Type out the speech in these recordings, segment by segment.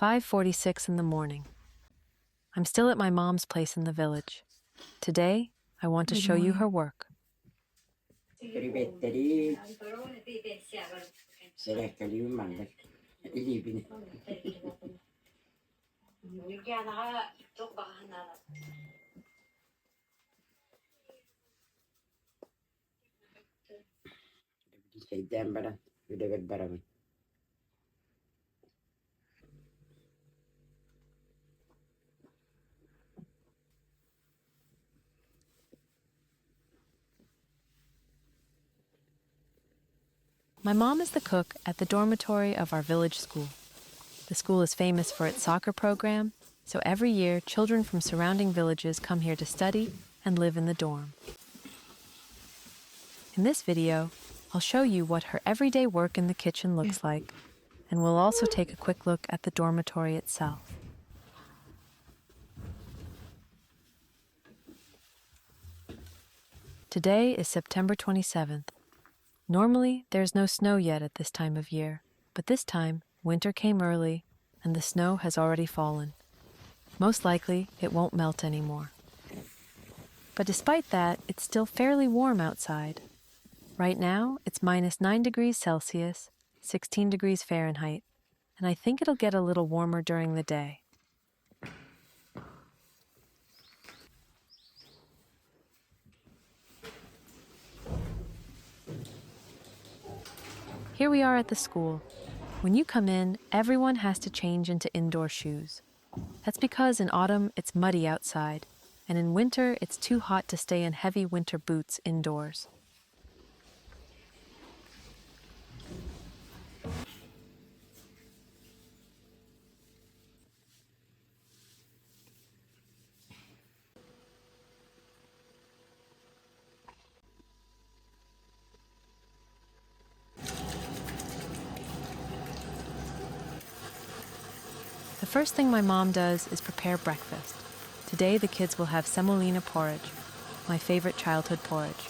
5:46 in the morning. I'm still at my mom's place in the village. Today, I want to show you her work. My mom is the cook at the dormitory of our village school. The school is famous for its soccer program, so every year children from surrounding villages come here to study and live in the dorm. In this video, I'll show you what her everyday work in the kitchen looks like, and we'll also take a quick look at the dormitory itself. Today is September 27th. Normally, there's no snow yet at this time of year, but this time, winter came early, and the snow has already fallen. Most likely, it won't melt anymore. But despite that, it's still fairly warm outside. Right now, it's -9 degrees Celsius, 16 degrees Fahrenheit, and I think it'll get a little warmer during the day. Here we are at the school. When you come in, everyone has to change into indoor shoes. That's because in autumn it's muddy outside, and in winter it's too hot to stay in heavy winter boots indoors. The first thing my mom does is prepare breakfast. Today the kids will have semolina porridge, my favorite childhood porridge.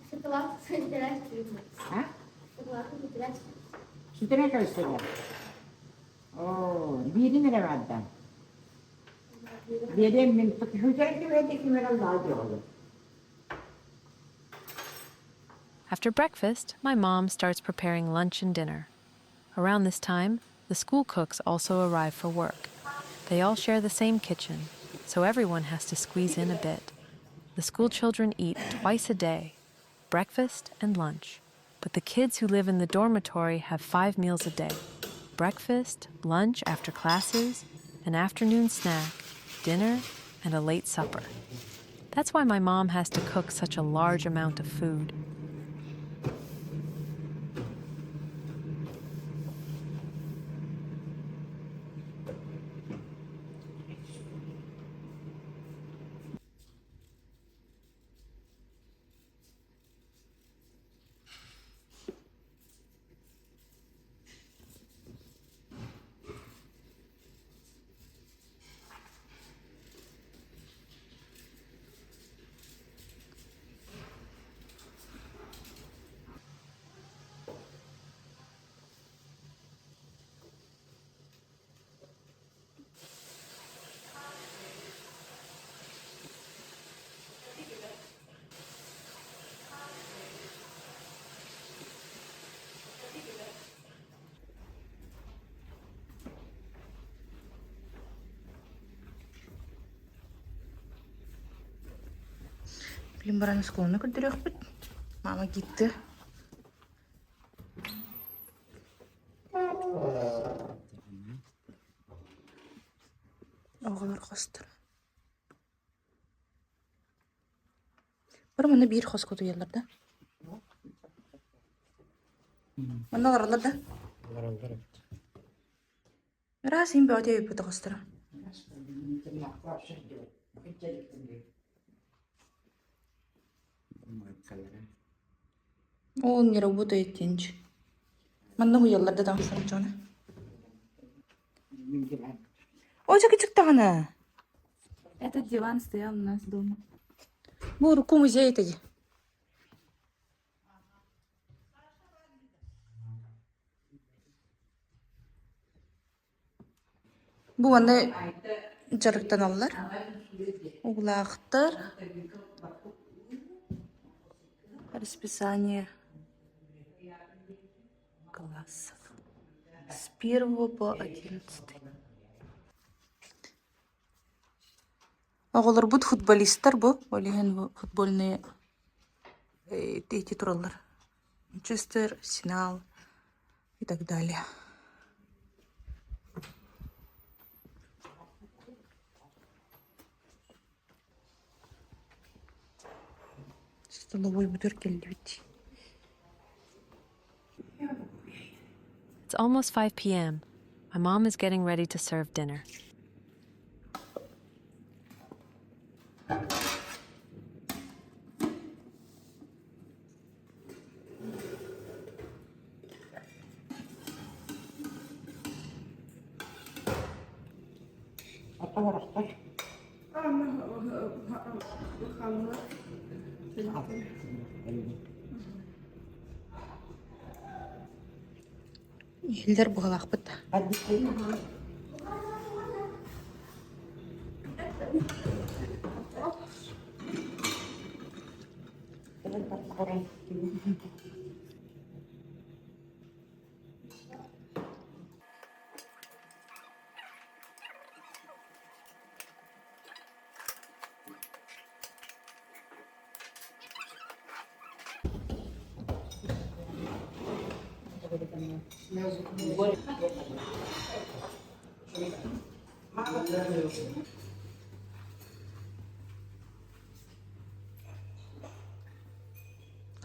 Setelah sejelas terima. Hah? Setelah kau. Oh, biri nere vardı. Biri min hücreti verdi ki meral lazım. After breakfast, my mom starts preparing lunch and dinner. Around this time, the school cooks also arrive for work. They all share the same kitchen, so everyone has to squeeze in a bit. The school children eat twice a day, breakfast and lunch. But the kids who live in the dormitory have 5 meals a day. Breakfast, lunch after classes, an afternoon snack, dinner, and a late supper. That's why my mom has to cook such a large amount of food. Film баран школына көрдөрөкпүт. Мама gitti. Оголор костур. Бір мына бир хоско туялар да. Мына баралар да. Раз им бөтө өпөт костур. Он не работает тенч. Мына уялар да тамсам жона. Ой, чык тагына. Этот диван стоял у нас дома. Бу руку музей это. Бу аны жарыктан алалар. Углактар. Расписание классов. С 1 по 11. Оголор бут футболисттар бу. Олеген бу футбольные эти туралар. Манчестер, Арсенал и так далее. Столовой бутырки львить. It's almost 5 p.m. My mom is getting ready to serve dinner. Елдер бұғалақпыт.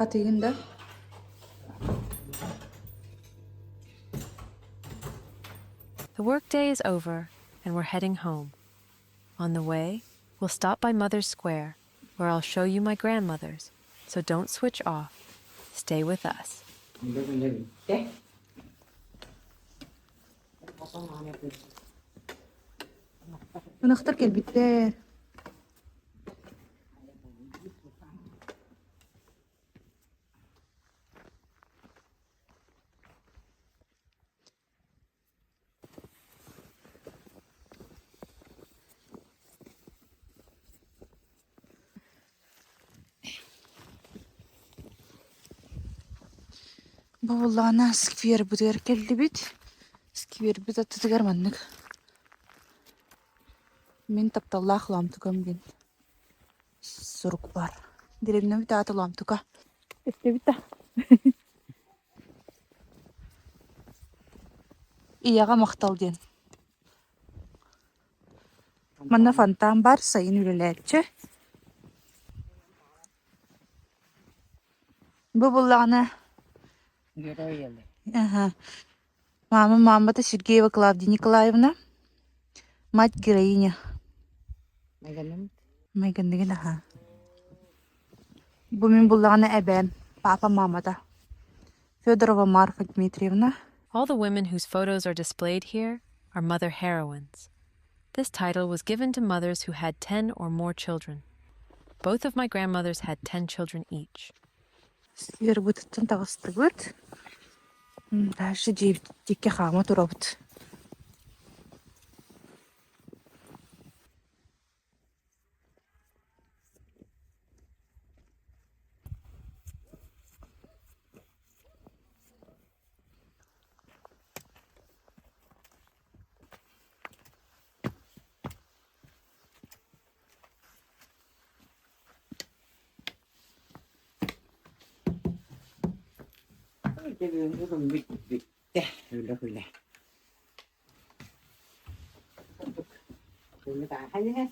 Қатыгында. The workday is over, and we're heading home. On the way, we'll stop by Mother's Square, where I'll show you my grandmothers, so don't switch off. Stay with us. Мынақтар келбиттер. Бабулана сквер бүтер келди бит. Сквер бит атыгар маннык. Мен тапталлах ламтукам ген. Сурук бар. Деревне бит аты ламтука. Эсте бит. Ияга мактал ден. Манна фантам бар, сайын үлеләтче. Бабулана. Герояли. Ага. Мама-то Сергеева Клавдия Николаевна. Мать-героиня. Майгандыгын, ага. Бу мен буллагана әбәм. Папа-мама-да. Федорова Марфа Дмитриевна. All the women whose photos are displayed here are mother heroines. This title was given to mothers who had 10 or more children. Both of my grandmothers had 10 children each. Сер бұтыттан тағысты бұт. Даже декке қама тұра бұт. 조금 밑에 흘러. 우리가 하네.